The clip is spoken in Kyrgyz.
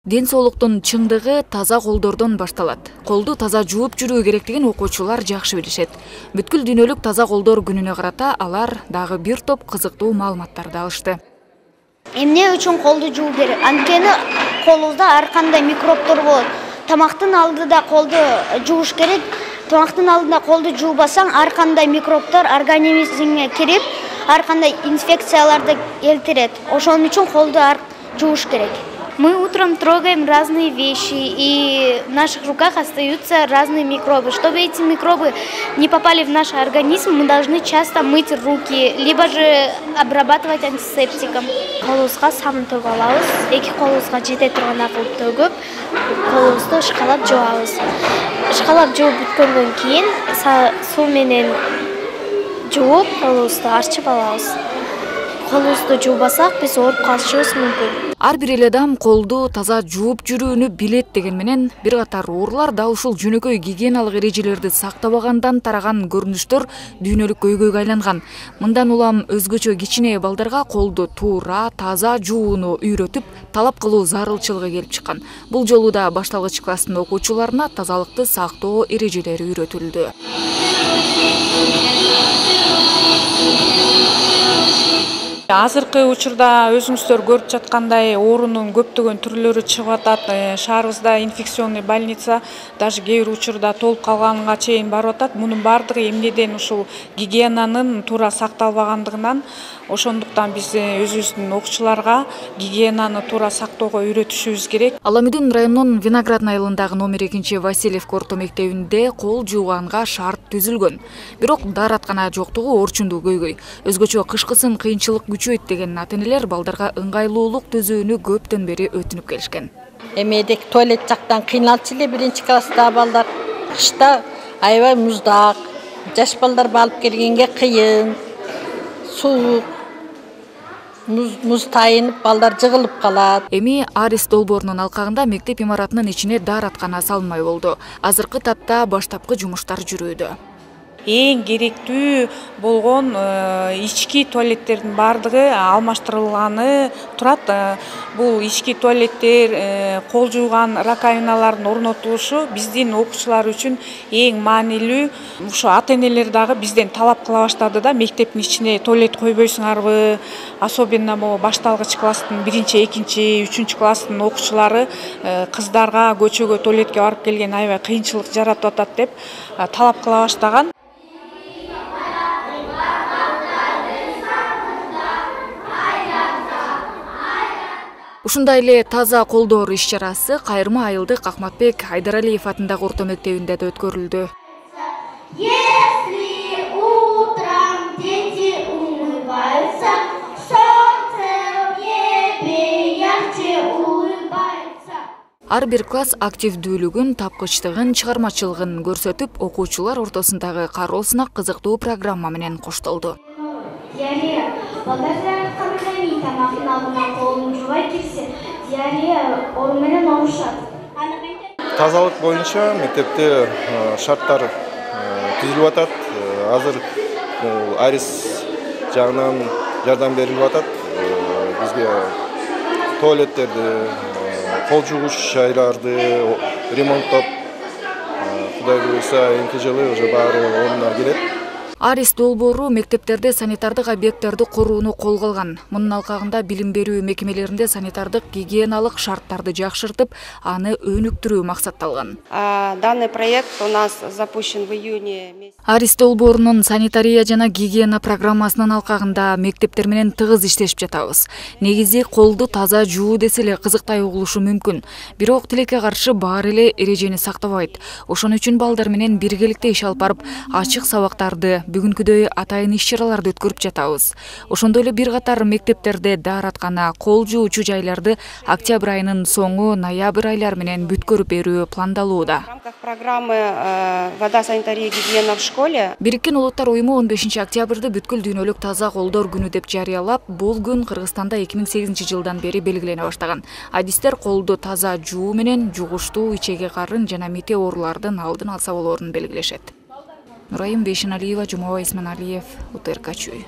Ден соолуктун чыңдыгы таза колдордон башталат. Колду таза жууп жүрүү керектигин окуучулар жакшы билишет. Бүткүл дүйнөлүк таза колдор күнүнө карата алар дагы бир топ кызыктуу маалыматтарды алышты. Эмне үчүн колду жуу керек? Анткени колубузда ар кандай микробдор болот. Тамактын алдыда колду жууш керек. Тамактын алдында колду жуубасаң, ар кандай микробдор организмиңе кирип, ар кандай инфекцияларды келтирет. Ошон үчүн колду жууш керек. Мы утром трогаем разные вещи, и в наших руках остаются разные микробы. Чтобы эти микробы не попали в наш организм, мы должны часто мыть руки, либо же обрабатывать антисептиком. Колубузга сабын төгүп алабыз. Эки колубузга жете турган кылып төгүп, колубузду ышкалап жуабыз. Ышкалап жууп бүткөндөн кийин суу менен жууп, колубузду арчып алабыз. Колубузду жуубасак, биз ооруп калышыбыз мүмкүн. Ар бир эле адам колду таза жууп жүрүүнү билет деген менен бир катар оорулар да ушул жөнөкөй гигиеналык эрежелерди сактабагандан тараган көрүнүштөр дүйнөлүк көйгөйгө айланган. Мындан улам өзгөчө кичине балдарга колду туура, таза жууну үйрөтүп, талап кылуу зарылчылыгы келип чыккан. Бул жолу да башталгыч класстын окуучуларына тазалыкты сактоо эрежелери үйрөтүлдү. Азыркы учурда өзүңүздөр көрүп жаткандай оорунун көптөгөн түрлөрү чыгып атат. Шаарыбызда инфекционный больница даже кээ бир учурда толуп калганга чейин барып атат. Мунун баардыгы эмнеден ушул гигиенанын туура сакталбагандыгынан. Ошондуктан биз өзүбүздүн окуучуларга гигиенаны туура сактоого үйрөтүшүбүз керек. Аламүдүн районунун Виноградный айылындагы номер 2 Васильевка орто мектебинде кол жууганга шарт түзүлгөн. Бирок даараткана жоктугу орчундуу көйгөй. Өзгөчө кышкысын кыйынчылык күчөйт деген ата-энелер балдарга ыңгайлуулук түзүүнү көптөн бери өтүнүп келишкен. Эмедек туалет жактан кыйналчу эле биринчи класста балдар. Кышта аябай муздак, жаш балдар алып келгенге кыйын, суук, муз тайынып балдар жыгылып калат. Эми Арис долбоорунун алкагында мектеп имаратынын ичине даараткана салынмай болду. Азыркы тапта баштапкы жумуштар жүрүүдө. Эң керектүү болгон ички туалеттердин баардыгы алмаштырылганы турат. Бул ички туалеттер, кол жууган раковиналардын орнотулушу биздин окуучулар үчүн эң маанилүү. Ушу ата-энелер дагы бизден талап кыла баштады да, мектептин ичине туалет койбойсуңарбы? Особенно башталгыч класстын 1-2, 3 класстын окуучулары кыздарга көчөгө туалетке барып келген аябай кыйынчылык жаратып атат деп талап кыла баштаган. Ушундай эле таза колдоор иш-чарасы Кайырма айылдык Ахматбек Айдаралиев атындагы орто мектебинде да өткөрүлдү. Если утром дети умываются, солнце в небе ярче улыбается. Ар бир класс активдүүлүгүн, тапкычтыгын, чыгармачылыгын көрсөтүп, окуучулар ортосундагы кароосуна кызыктуу программа менен коштолду. Диарея. Балдар тамактын алдына колун жуубай кирсе, диарея оору менен оорушат. Тазалык боюнча мектепте шарттар түзүлүп атат. Азыр Арис жагынан жардам берилип атат. Бизге туалеттерди, кол жуугуч шайларды ремонттоп, Кудай буйруса, энки жылы уже баары ордуна келет. Арис долбоору мектептерде санитардык объекттерди корууну колго алган. Мунун алкагында билим берүү мекемелеринде санитардык гигиеналык шарттарды жакшыртып, аны өнүктүрүү максатталган. Данный проект у нас запущен в июне. Арис долбоорунун санитария жана гигиена программасынын алкагында мектептер менен тыгыз иштешип жатабыз. Негизи колду таза жуу десе эле кызыктай угулушу мүмкүн. Бирок тилекке каршы баары эле эрежени сактабайт. Ошон үчүн балдар менен биргеликте иш алып барып, ачык сабактарды бүгүнкүдөй атайын иш-чараларды өткөрүп жатабыз. Ошондой эле бир катар мектептерде даараткана, кол жуучу жайларды октябрь айынын соңу, ноябрь айлары менен бүткөрүп берүү пландалууда. В рамках программы «Вода, санитария, гигиена в школе» Бириккен Улуттар уюму 15 октябрды бүткүл дүйнөлүк таза колдор күнү деп жарыялап, бул күн Кыргызстанда 2008 жылдан бери белгилене баштаган. Адистер колду таза жуу менен жугуштуу, ичеги карын жана мите оорулардын алдын алса болоорун белгилешет. Нурайым Бейшеналиева, Жумабай Исманалиев, УТРК Чүй.